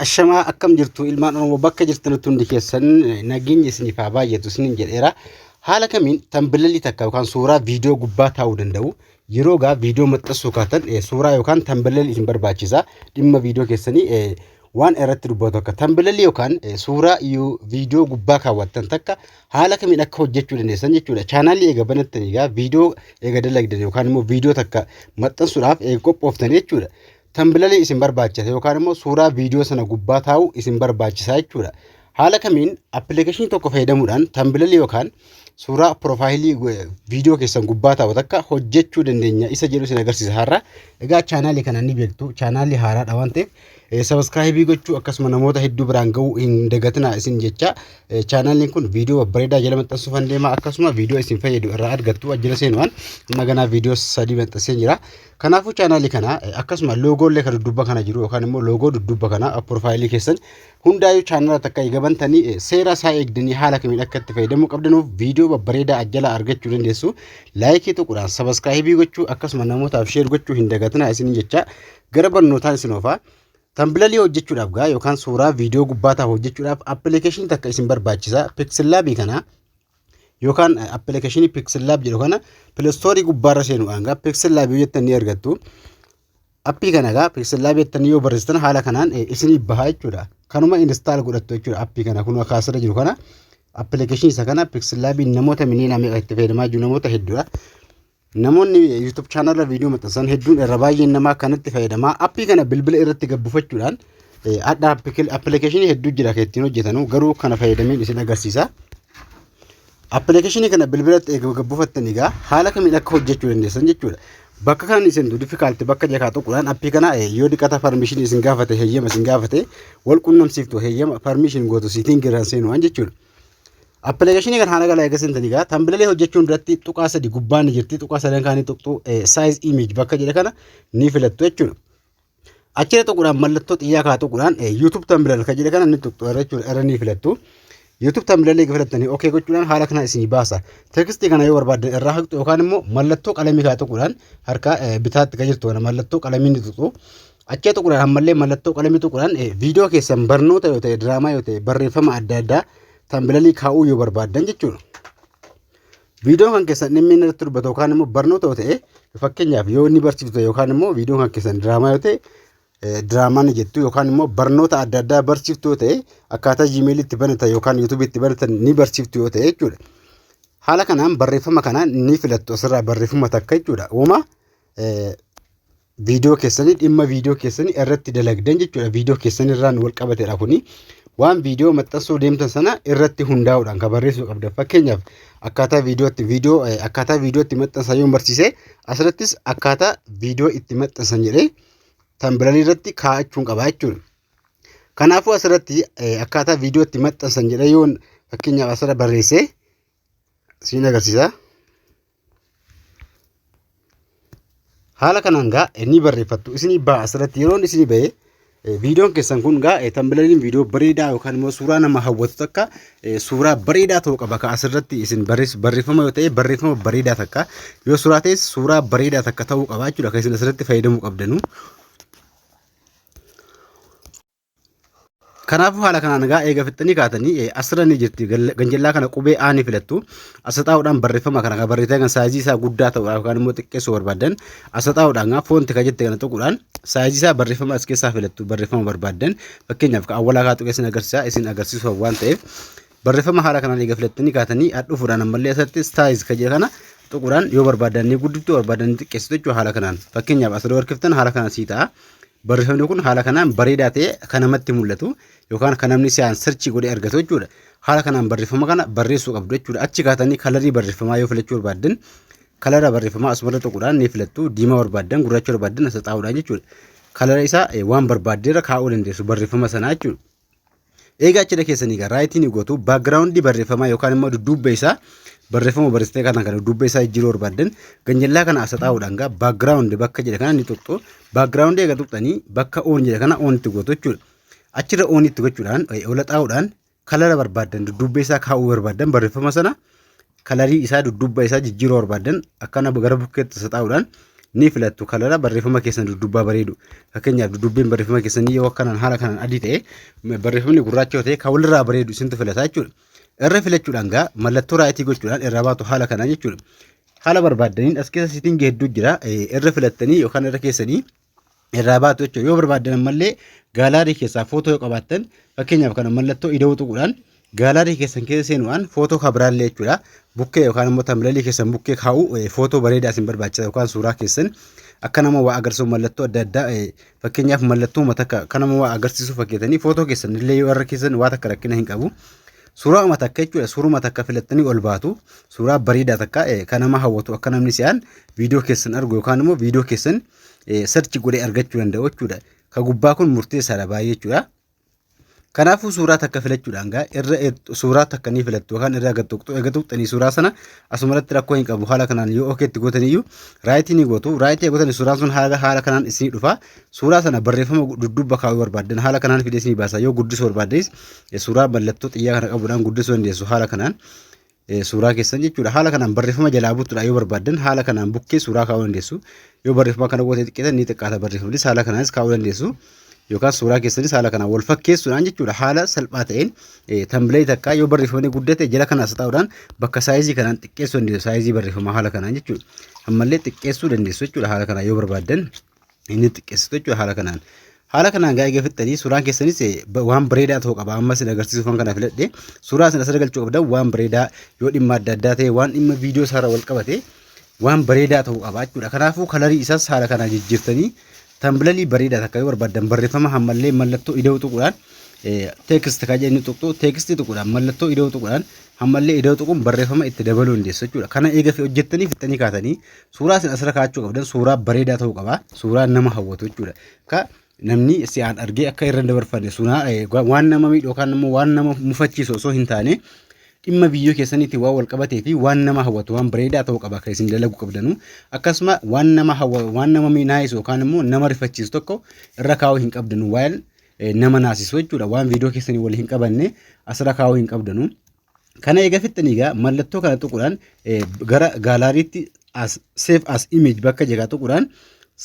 Ashamaa akkam jirtu ilmaan Oromoo bakka jirtanitti hundi keessan nageenya isiniif haa baay'atu isiniin jedheera. Haala kamiin tambilalii takka yookaan suuraa viidiyoo gubbaa taa'uu danda'u yeroo gaa viidiyoo maxxansuu kaatan suuraa yookaan tambilalii isin barbaachisa dhimma viidiyoo keessanii waan irratti dubbatu akka tambilalii yookaan suuraa viidiyoo gubbaa kaawwattan takka haala kamiin akka hojjechuu dandeessan jechuudha. Chaanaalii eega banattanii gaa viidiyoo eega dalagdan yookaan immoo viidiyoo takka maxxansuudhaaf qophooftan jechuudha. Tambilalii isin barbaachisa yookaan immoo suuraa viidiyoo sana gubbaa taa'u isin barbaachisa jechuudha. Haala kamiin appilikeeshinii tokko fayyadamuudhaan tambilalii yookaan suuraa piroofaayilii viidiyoo keessan gubbaa taa'u takka hojjechuu dandeenya isa jedhu isin agarsiisa har'a. Egaa chaanaalii kana ni beektu chaanaalii haaraadha waan ta'eef sabiskiraayibii gochuu akkasuma namoota hedduu biraan ga'uu hin dagatinaa isin jecha chaanaaliin kun viidiyoo bareedaa jala maxxansuuf deema akkasuma viidiyoo isin fayyadu irraa argattu ajjala seenuudhaan naganaa viidiyoo sadii maxxansee jira. Kanaafuu chaanaalii kana akkasuma loogoolee kan dudduuba kana jiru yookaan immoo loogoo dudduuba kana piroofaayilii keessan hundaayyuu chaanaala takka eegabantanii seera isaa eegdanii haala kamiin akka itti fayyadamuu qabdanuuf viidiyoo babbareedaa ajjala argachuu dandeessu. Laayikii tuquudhaan sabiskiraayibii gochuu akkasuma namootaaf sheer gochuu hin dagatinaa isin jecha gara barnootaan isin oofaa. Tambilalii hojjechuudhaaf gaa yookaan suuraa viidiyoo gubbaa taa'u hojjechuudhaaf appilikeeshinii takka isin barbaachisa. Piksillaabii kana yookaan appilikeeshinii Pixellab jedhu kana pileestoorii gubbaarra seenuudhaan gaa Pixellab jettanii argattu. Appii kana gaa Pixellab jettanii yoo barreessitan haala kanaan isinii bahaa jechuudha. Kanuma install godhattu jechuudha appii kana kun kaasirra jiru kana appilikeeshinii isa kana Pixellab namoota miliyoona meeqa itti fayyadamaa jiru namoota hedduudha. Namoonni YouTube channel viidiyoo maxxansan hedduun irra baay'een namaa kanatti fayyadamaa. Appii kana bilbila irratti gabbufachuudhaan adda appilikeeshinii hedduu jira kan ittiin hojjetanu garuu kana fayyadameen isin agarsiisa. Appilikeeshinii kana bilbilatti gabbufattanii gaa haala kamiin akka hojjechuu dandeessan jechuudha. Bakka kan isin difficulty bakka jakaa tokkodhaan appii kana yoo dhiqata permission isin gaafate heeyyama isin gaafate wal qunnamsiiftu heeyyama permission gootu siitiin giraan seenuudhaan jechuudha. Appilikeeshinii kan haala galaa eegasintanii gaa tambilalee hojjechuun duratti tuqaa sadii gubbaan jirti tuqaa sadan kaanii tuqxu size image bakka jedhe kana ni filattu jechuudha. Achirra tuquudhaan mallattoo xiyyaa kaa tuquudhaan YouTube tambilal kan jedhe kana ni tuqxu jechuudha irra ni filattu. YouTube tambilalee filattanii okay gochuudhaan haala kana isinii baasa. Tekstii kana yoo barbaaddan irraa haqxu yookaan immoo mallattoo qalamii kaa tuquudhaan harka bitaatti kan jirtu mallattoo qalamii ni tuqxu. Achee tuquudhaan ammallee mallattoo qalamii tuquudhaan viidiyoo keessan barnoota yoo ta'e diraamaa yoo ta'e barreeffama adda addaa tambilalii kaa'uu yoo barbaaddan jechuudha. Viidiyoo kan keessan dhimmi irratti dubbatu yookaan immoo barnoota yoo ta'e fakkeenyaaf yoo inni barsiiftu yookaan immoo viidiyoo kan keessan diraamaa yoo ta'e diraamaan jettu yookaan immoo barnoota adda addaa barsiiftu yoo ta'e akkaataa Gmail itti banatan yookaan YouTube itti banatan ni barsiiftu yoo ta'e jechuudha. Haala kanaan barreeffama kanaan ni filattu asirraa barreeffama takka jechuudha. Uuma viidiyoo keessanii dhimma viidiyoo keessanii irratti dalagdan jechuudha. Viidiyoo keessanirraan wal qabateedha kuni. Waan viidiyoo maxxansuu deemtan sana irratti hundaa'uudhaan kan barreessuu qabdan. Fakkeenyaaf akkaataa viidiyoo itti maxxansan yoo barsiise asirrattis akkaataa viidiyoo itti maxxansan jedhee tambilalii irratti kaa'achuun qaba jechuudha. Kanaafuu asirratti akkaataa viidiyoo itti maxxansan jedhee yoo fakkeenyaaf asirra barreessee siin agarsiisa. Haala kanaan gaa ni barreeffattu isinii ba'a asirratti yeroon isinii ba'ee viidiyoon keessan kun gaa tambilaliin viidiyoo bareedaa yookaan immoo suuraa nama hawwatu takka suuraa bareedaa ta'uu qaba ka asirratti isin barreeffama yoo ta'e barreeffama bareedaa takka yoo suuraa ta'es suuraa bareedaa takka ta'uu qaba jechuudha kan isin asirratti fayyadamuu qabdanu. Kanaafuu haala kanaan gaa eega fixanii kaatanii asirra ni jirti ganjallaa kana qubee A ni filattu asxaa'uudhaan barreeffama kana barreeffama kan saayizii isaa guddaa ta'u yookaan immoo xiqqeessuu barbaadan asxaa'uudhaan gaa foonti kan jette kana tuquudhaan saayizii isaa barreeffama as keessaa filattu barreeffama barbaadan fakkeenyaaf kan awwalaa kaa tuqee isin agarsiisuuf waan ta'eef barreeffama haala kanaan eega filattanii kaatanii dhufuudhaan ammallee asirratti saayiz kan jedhe kana tuquudhaan yoo barbaadan ni guddiftu barbaadan ni xiqqeessitu jechuudha haala kanaan fakkeenyaaf asirra harkiftan haala kanaan sii ta'a. Barreeffamni kun haala kanaan bareedaa ta'e kan namatti mul'atu yookaan kan namni si'aan sirchii godhee argatu jechuudha. Haala kanaan barreeffama kana barreessuu qabdu jechuudha. Achi kaatanii kalarii barreeffamaa yoo filachuu barbaaddan kalara barreeffamaa asumarra tuquudhaan ni filattu diimaa barbaaddan gurraacha barbaaddan as xaa'uudhaan jechuudha. Kalara isaa waan barbaaddeerra kaa'uu dandeessu barreeffama sanaa jechuudha. Eegaa achirra keessanii gaa raayitiin gootu baakgiraawundii barreeffamaa yookaan immoo dudduubba isaa barreeffama barreessitee kana dudduubba isaa jijjiiruu barbaaddan ganjallaa kana as xaa'uudhaan gaa baakgiraawundii bakka jedhe kana ni tuqxu. Baakgiraawundii eega tuqxanii bakka oon jedhe kana oonitti gootu jechuudha. Achirra oonitti gochuudhaan ola xaa'uudhaan kalara barbaaddan dudduubba isaa kaa'uu barbaaddan barreeffama sana kalarii isaa dudduubba isaa jijjiiruu barbaaddan akkana gara bukkeetti as xaa'uudhaan ni filattu kalara barreeffama keessan duddubbaa bareedu. Fakkeenyaaf duddubbeen barreeffama keessanii yoo akkanaan haala kanaan adii ta'e barreeffamni gurraacha ta'e kan walirraa bareedu isintu filata jechuudha. Irra filachuudhaan gaa mallattoo raayitii gochuudhaan irraa baatu haala kanaan jechuudha. Haala barbaaddaniin as keessa sitiin hedduu jira. Irra filattanii yookaan irra keessanii irraa baatu jechuudha. Yoo barbaadan ammallee gaalaarii keessaa footoo yoo qabaattan fakkeenyaaf kana mallattoo ida'uu tuquudhaan gaalaarii keessan keessa seenuudhaan footoo kabiraallee jechuudha. Bukkee yookaan immoo tambileelii keessan bukkee kaa'u footoo bareedaa isin barbaachisa yookaan suuraa keessan akka nama waa agarsiisu mallattoo adda addaa fakkeenyaaf mallattoo matakka kan nama waa agarsiisu fakkeetanii footoo keessan illee yoo irra keessan waa takka rakkina hin qabu. Suuraa matakka jechuudha. Suuruma takka filattanii ol baatu. Suuraa bareedaa takka kan nama hawwatu akka namni si'aan viidiyoo keessan argu yookaan immoo viidiyoo keessan sarchi godhee argachuu danda'u jechuudha. Ka gubbaa kun murteessaadha baay'ee jechuudha. Kanaafuu suuraa takka filachuudhaan gaa irra suuraa takka ni filattu yookaan irraa gatuqxanii suuraa sana asumarratti rakkoo hin qabu. Haala kanaan yoo okeetti gootaniyyuu raayitii ni gootu. Raayitii gootanii suuraan sun haala kanaan isinii dhufa. Suuraa sana barreeffama dudduuba kaa'uu barbaaddan haala kanaan fidee isinii baasa. Yoo guddisuu barbaaddanis suuraa mallattoo xiyyaa kana qabuudhaan guddisuu dandeessu haala kanaan. Suuraa keessan jechuudha. Haala kanaan barreeffama jalaa buutuudha yoo barbaaddan haala kanaan bukkee suuraa kaa'uu dandeessu. Yoo barreeffama kana gootee xiqqeetan ni xiqqaata barreeffamnis haala kanaanis kaa'uu dandeessu. Yookaan suuraa keessanis haala kanaan wal fakkeessuudhaan jechuudha. Haala salphaa ta'een tambileetii takka yoo barreeffamni guddate jala kanaas ta'uudhaan bakka saayizii kanaan xiqqeessuu dandeessu. Saayizii barreeffamaa haala kanaan jechuudha. Ammallee xiqqeessuu dandeessu jechuudha. Haala kanaan yoo barbaaddan inni xiqqeessitu jechuudha haala kanaan. Haala kanaan gaa eegafattanii suuraan keessanis waan bareedaa ta'uu qaba. Amma isin agarsiisuuf waan kana filadhe suuraa isin asirra galchuu qabdan waan bareedaa yoo dhimma adda addaa ta'e waan dhimma viidiyoo isaarra wal qabate waan bareedaa ta'uu qaba jechuudha. Kanaafuu kalarii isaas haala kanaan jijjiirtanii tambileelii bareedaa takka yoo barbaadan barreeffama hammallee mallattoo ida'uu tuquudhaan teekist kan jennu tuqxu teekstii tuquudhaan mallattoo ida'uu tuquudhaan hammallee ida'uu tuquun barreeffama itti dabaluu dandeessu jechuudha. Kana eegafe hojjettanii fixanii kaatanii suuraa isin asirra kaa'achuu qabdan suuraa bareedaa ta'uu qaba. Suuraa nama hawwatu jechuudha. Ka namni si'aan argee akka irra dabarfanne waan nama miidhu yookaan immoo waan nama mufachiisu osoo hin taane dhimma biyyoo keessaniitti waan wal qabatee fi waan nama hawwatu waan bareedaa ta'uu qaba kan isin dalagu qabdanu. Akkasuma waan nama hawwatu waan nama miidhaayisu yookaan immoo nama rifachiisu tokko irra kaa'uu hin qabdanu. Waan nama naasisu jechuudha. Waan viidiyoo keessanii wal hin qabanne asirra kaa'uu hin qabdanu. Kana eega fixanii gaa mallattoo kana tuquudhaan gara gaalaariitti save as image bakka jedhaa tuquudhaan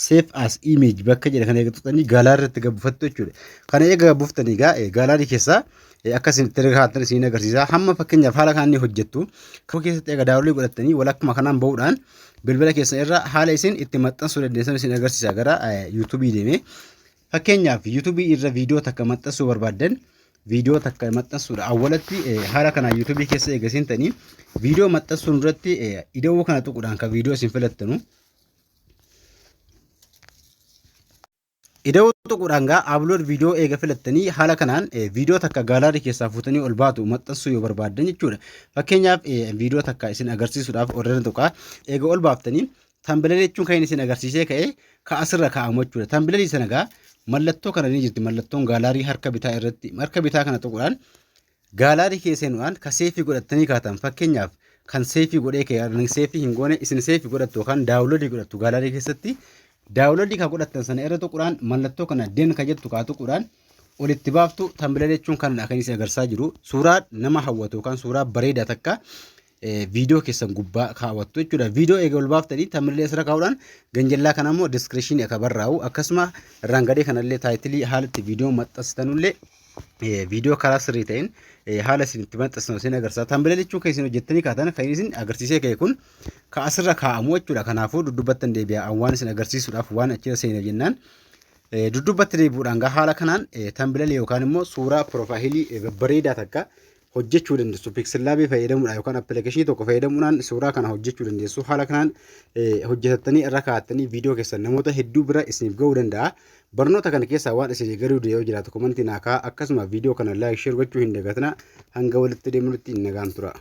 save as image bakka jedha kana eega tuqxanii gaalaarii irratti gabbufattu jechuudha. Kana eega gabbuftanii gaa gaalaarii keessaa akkasiin itti hirkaatan isin agarsiisa. Hamma fakkeenyaaf haala kanaan ni hojjettu. Kan keessatti eega daawwii godhattanii walakkuma kanaan bahuudhaan bilbila keessan irra haala isin itti maxxansuu dandeessan isin agarsiisa. Gara YouTube deemee fakkeenyaaf YouTube irra viidiyoo takka maxxansuu barbaaddan viidiyoo takka maxxansuudha. Awwalatti haala kanaan YouTube keessa eega seentanii viidiyoo maxxansuun duratti ida'uu kana tuquudhaan kan viidiyoo isin filattanu. Ida'uu tuquudhaan gaa upload viidiyoo eega filattanii haala kanaan viidiyoo takka gaalaarii keessaa fuutanii ol baatu maxxansuu yoo barbaaddan jechuudha. Fakkeenyaaf viidiyoo takka isin agarsiisuudhaaf orderan tuqaa eega ol baaftanii tambileelii jechuun kan isin agarsiisee ka'ee ka asirra kaa'amu jechuudha. Tambileelii sana gaa mallattoo kana ni jirti. Mallattoon gaalaarii harka bitaa irratti harka bitaa kana tuquudhaan gaalaarii keesseenuudhaan ka seefii godhattanii kaatan fakkeenyaaf kan seefii godhee ka'e seefii hin goone isin seefii godhattu yookaan daawuloodii godhattu gaalaarii keessatti. Daawuloodii kan godhattan sana irra tuquudhaan mallattoo kana den ka jettu kaa tuquudhaan olitti baaftu tambileelii jechuun kanadha kan isin agarsiisaa jiru. Suuraa nama hawwatu yookaan suuraa bareedaa takka viidiyoo keessan gubbaa kaawwattu jechuudha. Viidiyoo eega ol baaftanii tambileelii asirra kaa'uudhaan ganjallaa kana immoo diskiripshinii akka barraa'u akkasuma irraan gadee kanallee taayitilii haalatti viidiyoo maxxansitanullee viidiyoo karaa sirrii ta'een haala isin itti maxxansitan isin agarsiisa. Tambileelii jechuun kan isin hojjettanii kaatan kan isin agarsiisee ka'e kun ka asirra kaa'amu jechuudha. Kanaafuu duddubattan deebi'aa waan isin agarsiisuudhaaf waan achirra seena jennaan duddubatti deebi'uudhaan haala kanaan tambileelii yookaan immoo suuraa piroofaayilii bareedaa takka hojjechuu dandeessu. Piksellaabii fayyadamuudhaan yookaan appilikeeshinii tokko fayyadamuudhaan suuraa kana hojjechuu dandeessu. Haala kanaan hojjetattanii irra kaa'attanii viidiyoo keessan namoota hedduu bira isiniif ga'uu danda'a. Barnoota kana keessaa waan isin garuu yoo jiraatu komantii naa kaa'aa akkasuma viidiyoo kana laayik sheer gochuu hin dagatinaa. Hanga walitti deemnutti nagaan tura.